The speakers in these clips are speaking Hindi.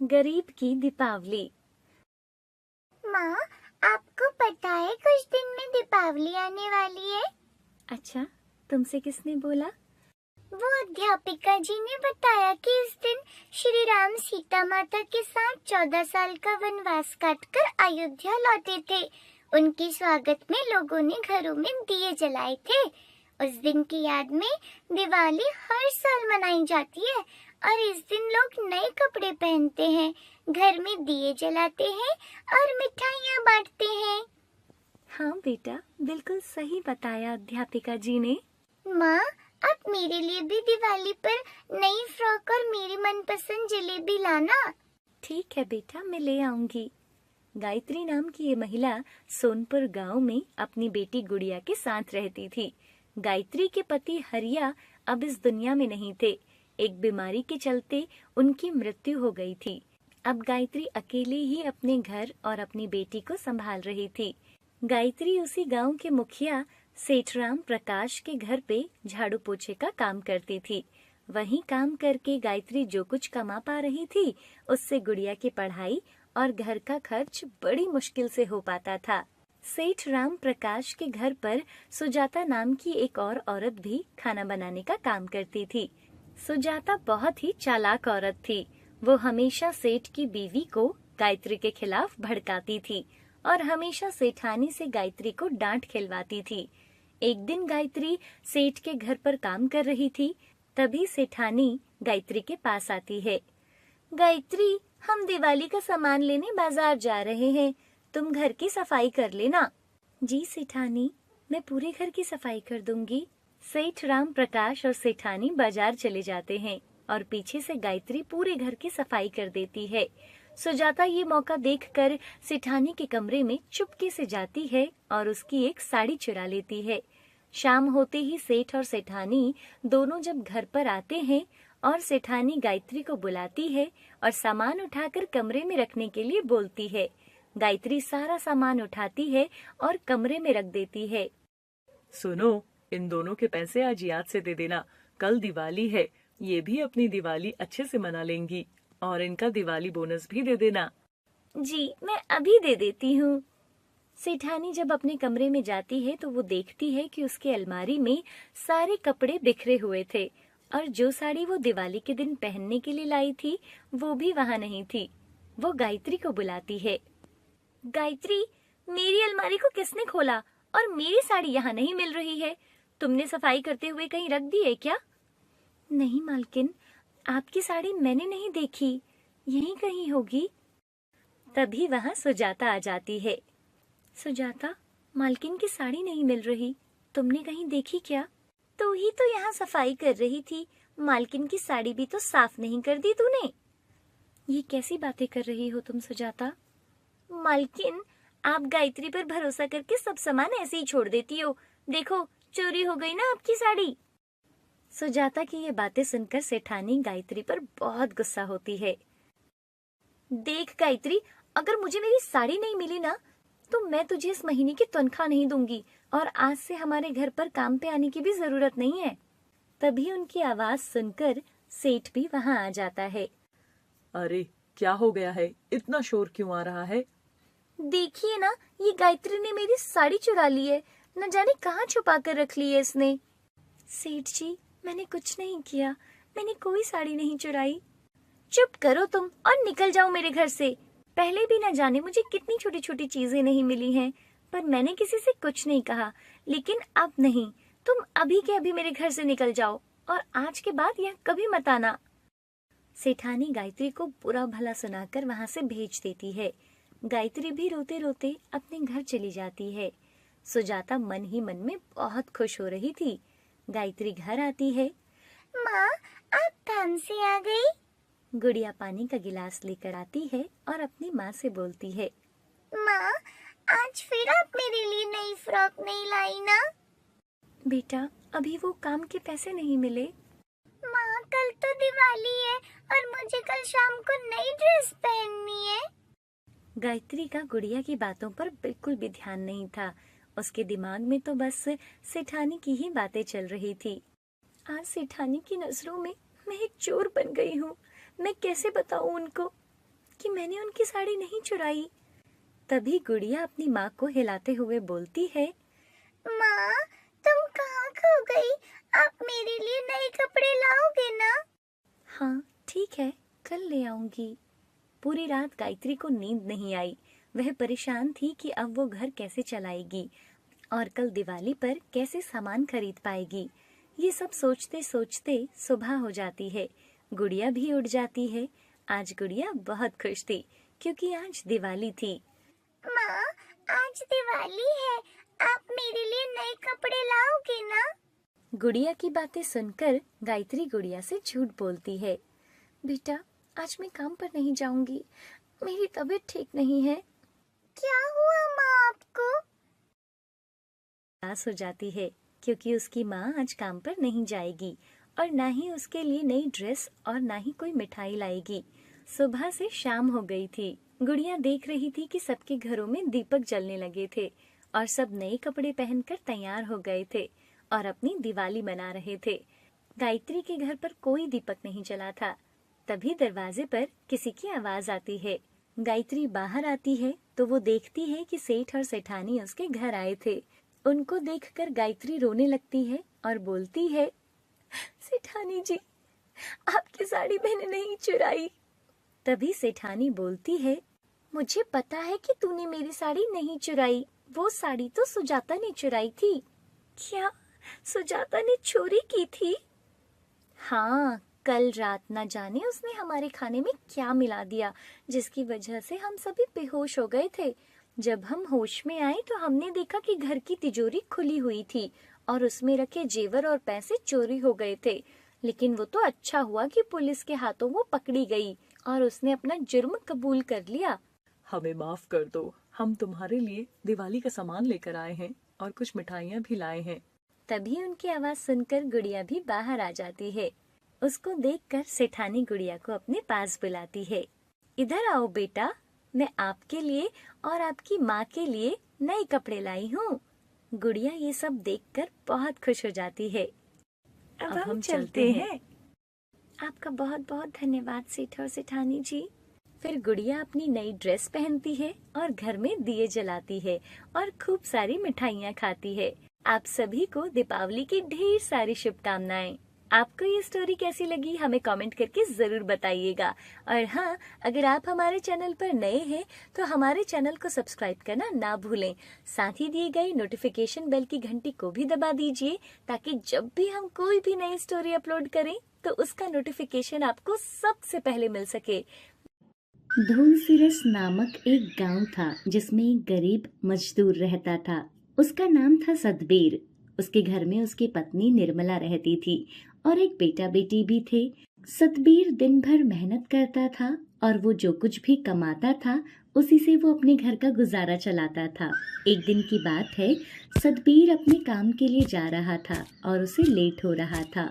गरीब की दीपावली। माँ, आपको पता है कुछ दिन में दीपावली आने वाली है? अच्छा, तुमसे किसने बोला? वो अध्यापिका जी ने बताया कि इस दिन श्री राम सीता माता के साथ 14 साल का वनवास काटकर अयोध्या लौटे थे। उनके स्वागत में लोगों ने घरों में दिए जलाए थे। उस दिन की याद में दिवाली हर साल मनाई जाती है और इस दिन लोग नए कपड़े पहनते हैं, घर में दिए जलाते हैं और मिठाइयाँ बांटते हैं। हाँ बेटा, बिल्कुल सही बताया अध्यापिका जी ने। माँ, आप मेरे लिए भी दिवाली पर नई फ्रॉक और मेरी मनपसंद जलेबी लाना। ठीक है बेटा, मैं ले आऊंगी। गायत्री नाम की ये महिला सोनपुर गांव में अपनी बेटी गुड़िया के साथ रहती थी। गायत्री के पति हरिया अब इस दुनिया में नहीं थे। एक बीमारी के चलते उनकी मृत्यु हो गई थी। अब गायत्री अकेले ही अपने घर और अपनी बेटी को संभाल रही थी। गायत्री उसी गांव के मुखिया सेठराम प्रकाश के घर पे झाड़ू पोछे का काम करती थी। वहीं काम करके गायत्री जो कुछ कमा पा रही थी, उससे गुड़िया की पढ़ाई और घर का खर्च बड़ी मुश्किल से हो पाता था। सेठ राम प्रकाश के घर पर सुजाता नाम की एक और औरत भी खाना बनाने का काम करती थी। सुजाता बहुत ही चालाक औरत थी। वो हमेशा सेठ की बीवी को गायत्री के खिलाफ भड़काती थी और हमेशा सेठानी से गायत्री को डांट खिलवाती थी। एक दिन गायत्री सेठ के घर पर काम कर रही थी, तभी सेठानी गायत्री के पास आती है। गायत्री, हम दिवाली का सामान लेने बाजार जा रहे हैं, तुम घर की सफाई कर लेना। जी सेठानी, मैं पूरे घर की सफाई कर दूंगी। सेठ राम प्रकाश और सेठानी बाजार चले जाते हैं और पीछे से गायत्री पूरे घर की सफाई कर देती है। सुजाता ये मौका देखकर सेठानी के कमरे में चुपके से जाती है और उसकी एक साड़ी चुरा लेती है। शाम होते ही सेठ और सेठानी दोनों जब घर पर आते हैं और सेठानी गायत्री को बुलाती है और सामान उठाकर कमरे में रखने के लिए बोलती है। गायत्री सारा सामान उठाती है और कमरे में रख देती है। सुनो, इन दोनों के पैसे आज याद से दे देना, कल दिवाली है, ये भी अपनी दिवाली अच्छे से मना लेंगी और इनका दिवाली बोनस भी दे देना। जी, मैं अभी दे देती हूँ। सेठानी जब अपने कमरे में जाती है तो वो देखती है कि उसके अलमारी में सारे कपड़े बिखरे हुए थे और जो साड़ी वो दिवाली के दिन पहनने के लिए लाई थी वो भी वहाँ नहीं थी। वो गायत्री को बुलाती है। गायत्री, मेरी अलमारी को किसने खोला और मेरी साड़ी यहाँ नहीं मिल रही है? तुमने सफाई करते हुए कहीं रख दी है क्या? नहीं मालकिन, आपकी साड़ी मैंने नहीं देखी, यहीं कहीं होगी। तभी वहाँ सुजाता आ जाती है। सुजाता, मालकिन की साड़ी नहीं मिल रही, तुमने कहीं देखी क्या? तू ही तो यहाँ सफाई कर रही थी, मालकिन की साड़ी भी तो साफ नहीं कर दी तूने। ये कैसी बातें कर रही हो तुम सुजाता? मालकिन, आप गायत्री पर भरोसा करके सब सामान ऐसे ही छोड़ देती हो। देखो, चोरी हो गई ना आपकी साड़ी। सुजाता की ये बातें सुनकर सेठानी गायत्री पर बहुत गुस्सा होती है। देख गायत्री, अगर मुझे मेरी साड़ी नहीं मिली ना तो मैं तुझे इस महीने की तनख्वाह नहीं दूंगी और आज से हमारे घर पर काम पे आने की भी जरूरत नहीं है। तभी उनकी आवाज सुनकर सेठ भी वहाँ आ जाता है। अरे, क्या हो गया है? इतना शोर क्यों आ रहा है? देखिए ना, ये गायत्री ने मेरी साड़ी चुरा ली है, न जाने कहाँ छुपा कर रख ली है इसने। सेठ जी, मैंने कुछ नहीं किया, मैंने कोई साड़ी नहीं चुराई। चुप करो तुम और निकल जाओ मेरे घर से। पहले भी न जाने मुझे कितनी छोटी छोटी चीजें नहीं मिली हैं, पर मैंने किसी से कुछ नहीं कहा। लेकिन अब नहीं, तुम अभी के अभी मेरे घर से निकल जाओ और आज के बाद यह कभी मत आना। सेठानी गायत्री को बुरा भला सुनाकर वहाँ से भेज देती है। गायत्री भी रोते रोते अपने घर चली जाती है। सुजाता मन ही मन में बहुत खुश हो रही थी। गायत्री घर आती है। माँ, आप काम से आ गई? गुड़िया पानी का गिलास लेकर आती है और अपनी माँ से बोलती है। माँ, आज फिर आप मेरे लिए नई फ्रॉक नहीं लाई ना? बेटा, अभी वो काम के पैसे नहीं मिले। माँ, कल तो दिवाली है और मुझे कल शाम को नई ड्रेस पहननी है। गायत्री का गुड़िया की बातों पर बिल्कुल भी ध्यान नहीं था। उसके दिमाग में तो बस सेठानी की ही बातें चल रही थी। आज सेठानी की नजरों में मैं एक चोर बन गई हूँ। मैं कैसे बताऊँ उनको? कि मैंने उनकी साड़ी नहीं चुराई। तभी गुड़िया अपनी माँ को हिलाते हुए बोलती है, माँ, तुम कहाँ खो गई? आप मेरे लिए नए कपड़े लाओगे ना? हाँ ठीक है, कल ले आऊंगी। पूरी रात गायत्री को नींद नहीं आई। वह परेशान थी कि अब वो घर कैसे चलाएगी और कल दिवाली पर कैसे सामान खरीद पाएगी। ये सब सोचते सोचते सुबह हो जाती है। गुड़िया भी उठ जाती है। आज गुड़िया बहुत खुश थी क्योंकि आज दिवाली थी। माँ, आज दिवाली है, आप मेरे लिए नए कपड़े लाओगे ना? गुड़िया की बातें सुनकर गायत्री गुड़िया से झूठ बोलती है। बेटा, आज मैं काम पर नहीं जाऊंगी, मेरी तबीयत ठीक नहीं है। क्या हुआ माँ आपको? उदास हो जाती है क्योंकि उसकी माँ आज काम पर नहीं जाएगी और ना ही उसके लिए नई ड्रेस और ना ही कोई मिठाई लाएगी। सुबह से शाम हो गई थी। गुड़िया देख रही थी कि सबके घरों में दीपक जलने लगे थे और सब नए कपड़े पहनकर तैयार हो गए थे और अपनी दिवाली मना रहे थे। गायत्री के घर पर कोई दीपक नहीं जला था। तभी दरवाजे पर किसी की आवाज आती है। गायत्री बाहर आती है तो वो देखती है कि सेठ और सेठानी उसके घर आए थे। उनको देखकर गायत्री रोने लगती है और बोलती है, सेठानी जी, आपकी साड़ी मैंने नहीं चुराई। तभी सेठानी बोलती है, मुझे पता है कि तूने मेरी साड़ी नहीं चुराई, वो साड़ी तो सुजाता ने चुराई थी। क्या सुजाता ने चोरी की थी? हाँ, कल रात न जाने उसने हमारे खाने में क्या मिला दिया जिसकी वजह से हम सभी बेहोश हो गए थे। जब हम होश में आए तो हमने देखा कि घर की तिजोरी खुली हुई थी और उसमें रखे जेवर और पैसे चोरी हो गए थे। लेकिन वो तो अच्छा हुआ कि पुलिस के हाथों वो पकड़ी गई और उसने अपना जुर्म कबूल कर लिया। हमें माफ कर दो, हम तुम्हारे लिए दिवाली का सामान लेकर आए हैं और कुछ मिठाइयाँ भी लाए हैं। तभी उनकी आवाज सुनकर गुड़िया भी बाहर आ जाती है। उसको देखकर सेठानी गुड़िया को अपने पास बुलाती है। इधर आओ बेटा, मैं आपके लिए और आपकी माँ के लिए नए कपड़े लाई हूँ। गुड़िया ये सब देखकर बहुत खुश हो जाती है। अब हम चलते हैं। आपका बहुत बहुत धन्यवाद सेठ और सेठानी जी। फिर गुड़िया अपनी नई ड्रेस पहनती है और घर में दिए जलाती है और खूब सारी मिठाइयाँ खाती है। आप सभी को दीपावली की ढेर सारी शुभकामनाएं। आपको ये स्टोरी कैसी लगी हमें कमेंट करके जरूर बताइएगा। और हाँ, अगर आप हमारे चैनल पर नए हैं तो हमारे चैनल को सब्सक्राइब करना ना भूलें। साथ ही दिए गई नोटिफिकेशन बेल की घंटी को भी दबा दीजिए ताकि जब भी हम कोई भी नई स्टोरी अपलोड करें तो उसका नोटिफिकेशन आपको सबसे पहले मिल सके। धूलसिरस नामक एक गांव था जिसमें एक गरीब मजदूर रहता था। उसका नाम था सतबीर। उसके घर में उसकी पत्नी निर्मला रहती थी और एक बेटा बेटी भी थे। सतबीर दिन भर मेहनत करता था और वो जो कुछ भी कमाता था उसी से वो अपने घर का गुजारा चलाता था। एक दिन की बात है, सतबीर अपने काम के लिए जा रहा था और उसे लेट हो रहा था।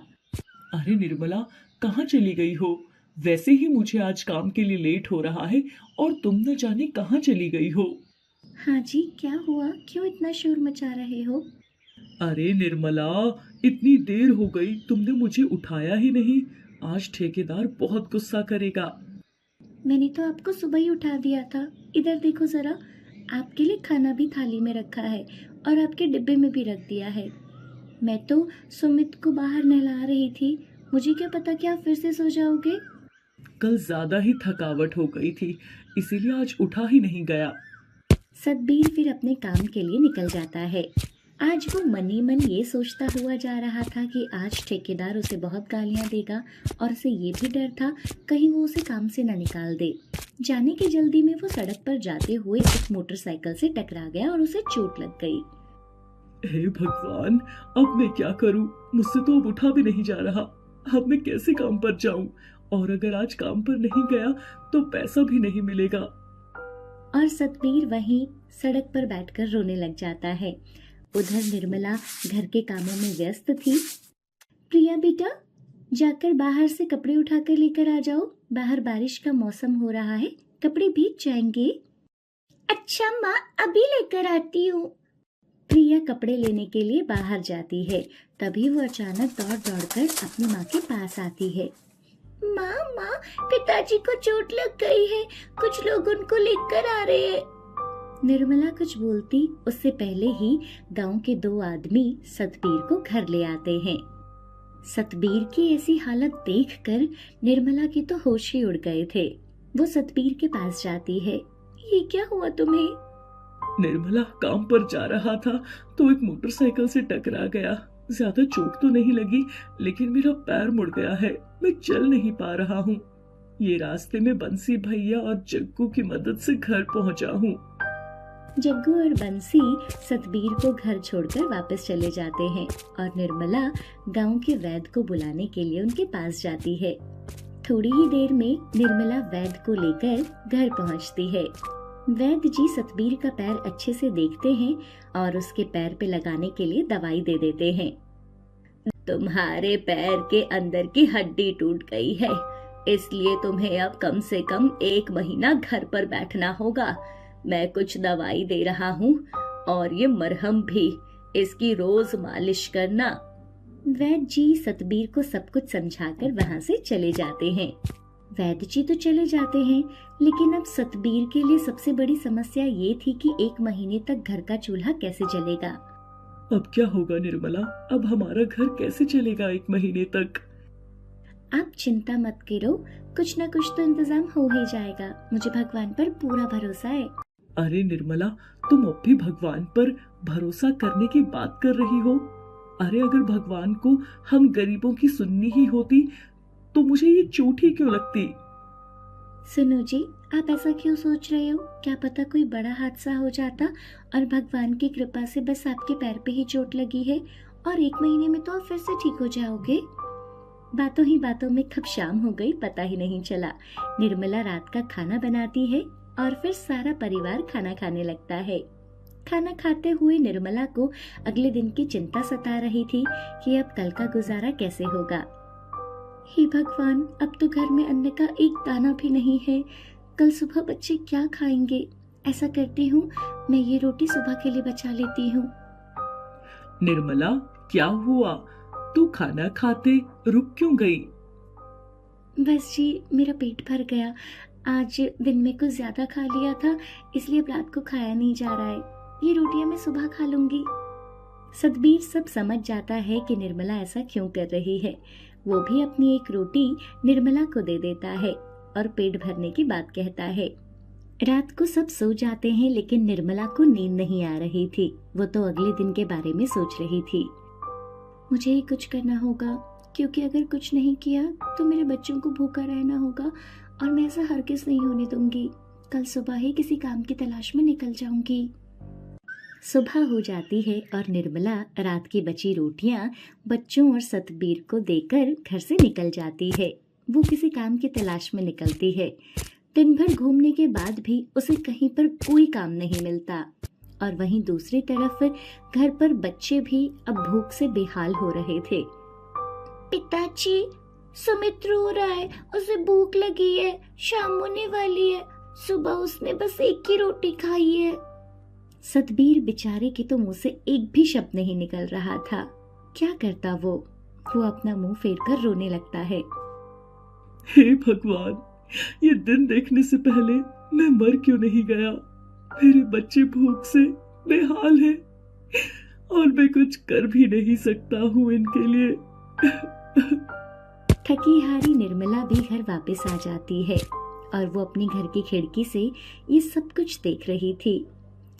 अरे निर्मला, कहाँ चली गई हो? वैसे ही मुझे आज काम के लिए लेट हो रहा है और तुम न जाने कहाँ चली गई हो। हाँ जी, क्या हुआ? क्यों इतना शोर मचा रहे हो? अरे निर्मला, इतनी देर हो गई, तुमने मुझे उठाया ही नहीं। आज ठेकेदार बहुत गुस्सा करेगा। मैंने तो आपको सुबह ही उठा दिया था। इधर देखो जरा, आपके लिए खाना भी थाली में रखा है और आपके डिब्बे में भी रख दिया है। मैं तो सुमित को बाहर नहला रही थी, मुझे क्या पता कि आप फिर से सो जाओगे। कल ज्यादा ही थकावट हो गई थी, इसीलिए आज उठा ही नहीं गया। सतबीर फिर अपने काम के लिए निकल जाता है। आज वो मन ही मन ये सोचता हुआ जा रहा था कि आज ठेकेदार उसे बहुत गालियां देगा और उसे ये भी डर था कहीं वो उसे काम से न निकाल दे। जाने की जल्दी में वो सड़क पर जाते हुए एक मोटरसाइकिल से टकरा गया और उसे चोट लग गई। हे भगवान, अब मैं क्या करूं? मुझसे तो अब उठा भी नहीं जा रहा। अब मैं कैसे काम पर जाऊं? और अगर आज काम पर नहीं गया तो पैसा भी नहीं मिलेगा। और सतबीर वहीं सड़क पर बैठकर रोने लग जाता है। उधर निर्मला घर के कामों में व्यस्त थी। प्रिया बेटा, जाकर बाहर से कपड़े उठाकर लेकर आ जाओ, बाहर बारिश का मौसम हो रहा है, कपड़े भीग जाएंगे। अच्छा माँ, अभी लेकर आती हूँ। प्रिया कपड़े लेने के लिए बाहर जाती है। तभी वो अचानक दौड़ दौड़कर अपनी माँ के पास आती है। माँ, पिताजी को चोट लग गई है, कुछ लोग उनको लेकर आ रहे हैं। निर्मला कुछ बोलती उससे पहले ही गांव के 2 आदमी सतबीर को घर ले आते हैं। सतबीर की ऐसी हालत देखकर निर्मला के तो होश ही उड़ गए थे। वो सतबीर के पास जाती है। ये क्या हुआ तुम्हें? निर्मला, काम पर जा रहा था तो एक मोटरसाइकिल से टकरा गया। ज्यादा चोट तो नहीं लगी, लेकिन मेरा पैर मुड़ गया है, मैं चल नहीं पा रहा हूँ। ये रास्ते में बंसी भैया और जग्गू की मदद से घर पहुँचा हूँ। जग्गू और बंसी सतबीर को घर छोड़कर वापस चले जाते हैं और निर्मला गांव के वैद्य को बुलाने के लिए उनके पास जाती है। थोड़ी ही देर में निर्मला वैद्य को लेकर घर पहुंचती है। वैद्य जी सतबीर का पैर अच्छे से देखते हैं और उसके पैर पे लगाने के लिए दवाई दे देते हैं। तुम्हारे पैर के अंदर की हड्डी टूट गई है, इसलिए तुम्हें अब कम से कम 1 महीना घर पर बैठना होगा। मैं कुछ दवाई दे रहा हूँ और ये मरहम भी, इसकी रोज मालिश करना। वैद्य जी सतबीर को सब कुछ समझाकर वहाँ से चले जाते हैं। वैद्य जी तो चले जाते हैं, लेकिन अब सतबीर के लिए सबसे बड़ी समस्या ये थी कि 1 महीने तक घर का चूल्हा कैसे जलेगा। अब क्या होगा निर्मला? अब हमारा घर कैसे चलेगा 1 महीने तक? आप चिंता मत करो, कुछ न कुछ तो इंतजाम हो ही जाएगा। मुझे भगवान पर पूरा भरोसा है। अरे निर्मला, तुम अब भी भगवान पर भरोसा करने की बात कर रही हो? अरे अगर भगवान को हम गरीबों की सुननी ही होती तो मुझे ये चोट ही क्यों लगती? सुनो जी, आप ऐसा क्यों सोच रहे हो? क्या पता कोई बड़ा हादसा हो जाता और भगवान की कृपा से बस आपके पैर पे ही चोट लगी है और 1 महीने में तो आप फिर से ठीक हो जाओगे। बातों ही बातों में कब शाम हो गई पता ही नहीं चला। निर्मला रात का खाना बनाती है और फिर सारा परिवार खाना खाने लगता है। खाना खाते हुए निर्मला को अगले दिन की चिंता सता रही थी कि अब कल का गुजारा कैसे होगा। हे भगवान, अब तो घर में अन्न का एक दाना भी नहीं है। कल सुबह बच्चे क्या खाएंगे? ऐसा करती हूँ, मैं ये रोटी सुबह के लिए बचा लेती हूँ। निर्मला, क्या हुआ? तू खाना खाते रुक क्यों गई? बस जी, मेरा पेट भर गया। आज दिन में कुछ ज्यादा खा लिया था, इसलिए अब रात को खाया नहीं जा रहा है। ये रोटियां मैं सुबह खा लूंगी। सतबीर सब समझ जाता है कि निर्मला ऐसा क्यों कर रही है। वो भी अपनी एक रोटी निर्मला को दे देता है और पेट भरने की बात कहता है। रात को सब सो जाते हैं, लेकिन निर्मला को नींद नहीं आ रही थी। वो तो अगले दिन के बारे में सोच रही थी। मुझे ही कुछ करना होगा, क्योंकि अगर कुछ नहीं किया तो मेरे बच्चों को भूखा रहना होगा और मैं ऐसा हरगिज नहीं होने दूंगी। कल सुबह ही किसी काम की तलाश में निकल जाऊंगी। सुबह हो जाती है और निर्मला रात की बची रोटियां बच्चों और सतबीर को देकर घर से निकल जाती है। वो किसी काम की तलाश में निकलती है। दिन भर घूमने के बाद भी उसे कहीं पर कोई काम नहीं मिलता और वहीं दूसरी तरफ घर पर बच्चे भी अब भूख से बेहाल हो रहे थे। पिताजी, सुमित रो रहा है, उसे भूख लगी है, शाम होने वाली है। सुबह उसने बस 1 ही रोटी खाई है। सतबीर बेचारे के तो मुंह से एक भी शब्द नहीं निकल रहा था। क्या करता वो अपना मुंह फेर कर रोने लगता है। हे भगवान, ये दिन देखने से पहले मैं मर क्यों नहीं गया? मेरे बच्चे भूख से बेहाल हैं और मैं कुछ कर भी नहीं सकता हूँ इनके लिए। थकी हारी निर्मला भी घर वापस आ जाती है और वो अपने घर की खिड़की से ये सब कुछ देख रही थी।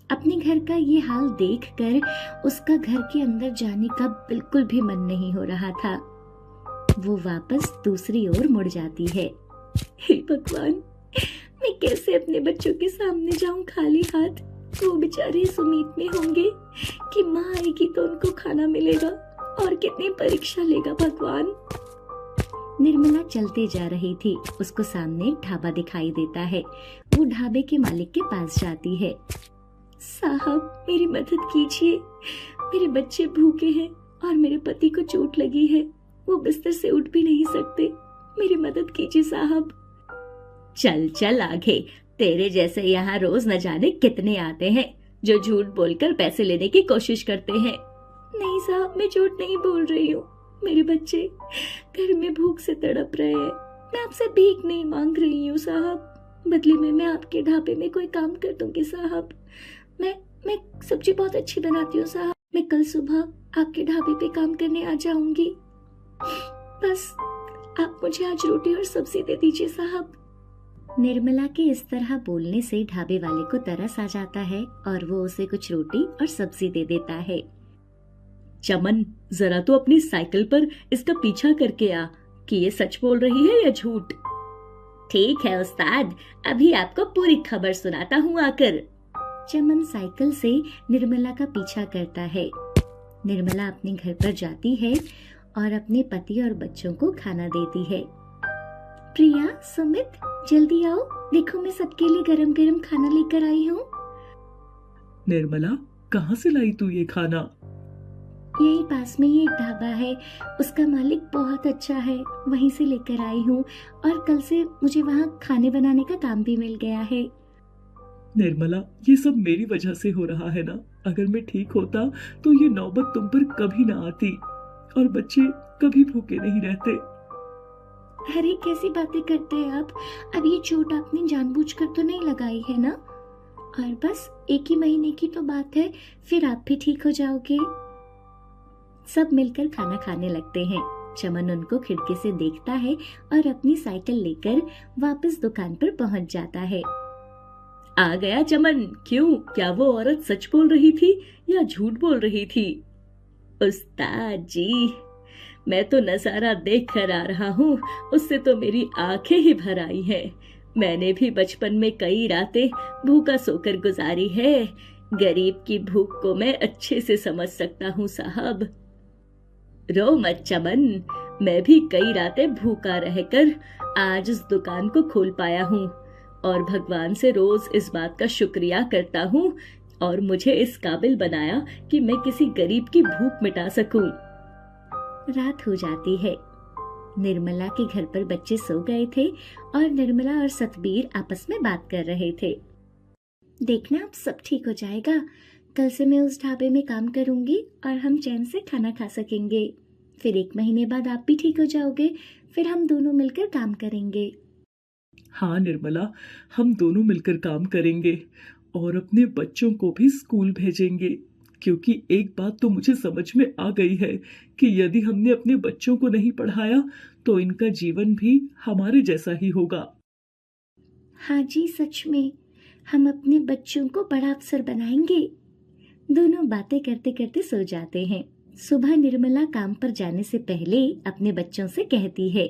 अपने घर का ये हाल देखकर उसका घर के अंदर जाने का बिल्कुल भी मन नहीं हो रहा था। वो वापस दूसरी ओर मुड़ जाती है। हे भगवान, मैं कैसे अपने बच्चों के सामने जाऊं खाली हाथ? वो बेचारे इस उम्मीद में होंगे कि माँ आएगी तो उनको खाना मिलेगा, और कितनी परीक्षा लेगा भगवान। निर्मला चलते जा रही थी। उसको सामने एक ढाबा दिखाई देता है। वो ढाबे के मालिक के पास जाती है। साहब, मेरी मदद कीजिए, मेरे बच्चे भूखे हैं और मेरे पति को चोट लगी है। वो बिस्तर से उठ भी नहीं सकते। मेरी मदद कीजिए साहब। चल चल आगे, तेरे जैसे यहाँ रोज न जाने कितने आते हैं जो झूठ बोलकर पैसे लेने की कोशिश करते हैं। नहीं साहब, मैं झूठ नहीं बोल रही हूँ। मेरे बच्चे घर में भूख से तड़प रहे हैं। मैं आपसे भीख नहीं मांग रही हूँ साहब, बदले में मैं आपके ढाबे में कोई काम कर दूंगी साहब। मैं सब्जी बहुत अच्छी बनाती हूँ साहब, मैं कल सुबह आपके ढाबे पे काम करने आ जाऊंगी। बस आप मुझे आज रोटी और सब्जी दे दीजिए साहब। निर्मला के इस तरह बोलने से ढाबे वाले को तरस आ जाता है और वो उसे कुछ रोटी और सब्जी दे देता है। चमन, जरा तो अपनी साइकिल पर इसका पीछा करके आ कि ये सच बोल रही है या झूठ। ठीक है उस्ताद, अभी आपको पूरी खबर सुनाता हूँ आकर। चमन साइकिल से निर्मला का पीछा करता है। निर्मला अपने घर पर जाती है और अपने पति और बच्चों को खाना देती है। प्रिया, सुमित, जल्दी आओ, देखो मैं सबके लिए गरम गरम खाना लेकर आई हूँ। निर्मला, कहाँ से लाई तू ये खाना? यही पास में ही एक ढाबा है, उसका मालिक बहुत अच्छा है, वहीं से लेकर आई हूँ और कल से मुझे वहाँ खाने बनाने का काम भी मिल गया है। निर्मला, ये सब मेरी वजह से हो रहा है ना। अगर मैं ठीक होता तो ये नौबत तुम पर कभी ना आती और बच्चे कभी भूखे नहीं रहते। अरे कैसी बातें करते हैं आप? अब ये चोट आपने जानबूझकर तो नहीं लगाई है ना? और बस 1 ही महीने की तो बात है, फिर आप भी ठीक हो जाओगे। सब मिलकर खाना खाने लगते हैं। चमन उनको खिड़की से देखता है और अपनी साइकिल लेकर वापस दुकान पर पहुंच जाता है। आ गया चमन, क्यों? क्या वो औरत सच बोल रही थी या झूठ बोल रही थी? उस्ताद जी, मैं तो नजारा देख कर आ रहा हूँ, उससे तो मेरी आंखें ही भर आई हैं। मैंने भी बचपन में कई रातें भूखा सोकर गुजारी है। गरीब की भूख को मैं अच्छे से समझ सकता हूँ साहब। रो मत चमन, मैं भी कई रातें भूखा रहकर आज इस दुकान को खोल पाया हूँ और भगवान से रोज इस बात का शुक्रिया करता हूँ और मुझे इस काबिल बनाया कि मैं किसी गरीब की भूख मिटा सकूं। रात हो जाती है। निर्मला के घर पर बच्चे सो गए थे और निर्मला और सतबीर आपस में बात कर रहे थे। देखना अब सब ठीक हो जाएगा, कल से मैं उस ढाबे में काम करूंगी और हम चैन से खाना खा सकेंगे। फिर 1 महीने बाद आप भी ठीक हो जाओगे, फिर हम दोनों मिलकर काम करेंगे। हाँ निर्मला, हम दोनों मिलकर काम करेंगे और अपने बच्चों को भी स्कूल भेजेंगे, क्योंकि एक बात तो मुझे समझ में आ गई है कि यदि हमने अपने बच्चों को नहीं पढ़ाया तो इनका जीवन भी हमारे जैसा ही होगा। हाँ जी, सच में हम अपने बच्चों को बड़ा अफसर बनाएंगे। दोनों बातें करते करते सो जाते हैं। सुबह निर्मला काम पर जाने से पहले अपने बच्चों से कहती है,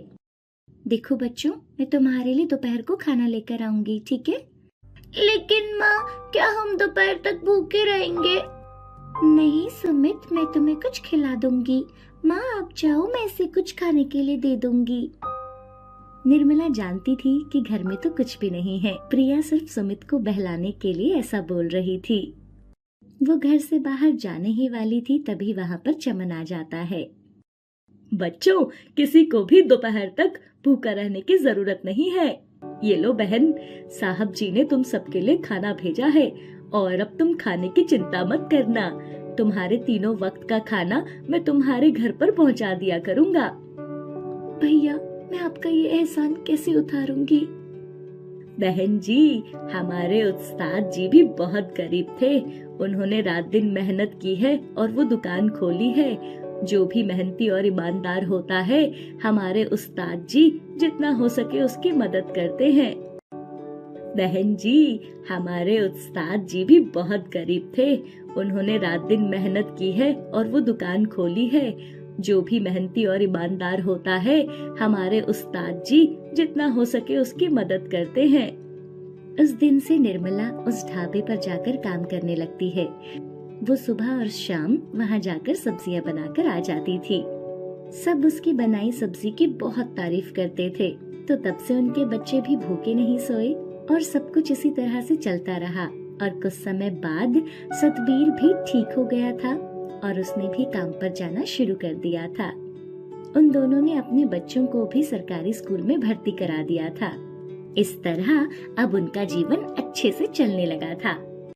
देखो बच्चों, मैं तुम्हारे लिए दोपहर को खाना लेकर आऊंगी, ठीक है? लेकिन माँ, क्या हम दोपहर तक भूखे रहेंगे? नहीं सुमित, मैं तुम्हें कुछ खिला दूंगी। माँ आप जाओ, मैं इसे कुछ खाने के लिए दे दूंगी। निर्मला जानती थी कि घर में तो कुछ भी नहीं है। प्रिया सिर्फ सुमित को बहलाने के लिए ऐसा बोल रही थी। वो घर से बाहर जाने ही वाली थी, तभी वहाँ पर चमन आ जाता है। बच्चों, किसी को भी दोपहर तक भूखा रहने की जरूरत नहीं है। ये लो बहन, साहब जी ने तुम सबके लिए खाना भेजा है और अब तुम खाने की चिंता मत करना। तुम्हारे तीनों वक्त का खाना मैं तुम्हारे घर पर पहुंचा दिया करूंगा। भैया, मैं आपका ये एहसान कैसे उतारूंगी? बहन जी, हमारे उस्ताद जी भी बहुत गरीब थे। उन्होंने रात दिन मेहनत की है और वो दुकान खोली है। जो भी मेहनती और ईमानदार होता है, हमारे उस्ताद जी जितना हो सके उसकी मदद करते हैं। बहन जी, हमारे उस्ताद जी भी बहुत गरीब थे। उन्होंने रात दिन मेहनत की है और वो दुकान खोली है। जो भी मेहनती और ईमानदार होता है, हमारे उस्ताद जी जितना हो सके उसकी मदद करते हैं। उस दिन से निर्मला उस ढाबे पर जाकर काम करने लगती है। वो सुबह और शाम वहाँ जाकर सब्जियाँ बनाकर आ जाती थी। सब उसकी बनाई सब्जी की बहुत तारीफ करते थे, तो तब से उनके बच्चे भी भूखे नहीं सोए और सब कुछ इसी तरह से चलता रहा। और कुछ समय बाद सतबीर भी ठीक हो गया था और उसने भी काम पर जाना शुरू कर दिया था। उन दोनों ने अपने बच्चों को भी सरकारी स्कूल में भर्ती करा दिया था। इस तरह अब उनका जीवन अच्छे से चलने लगा था।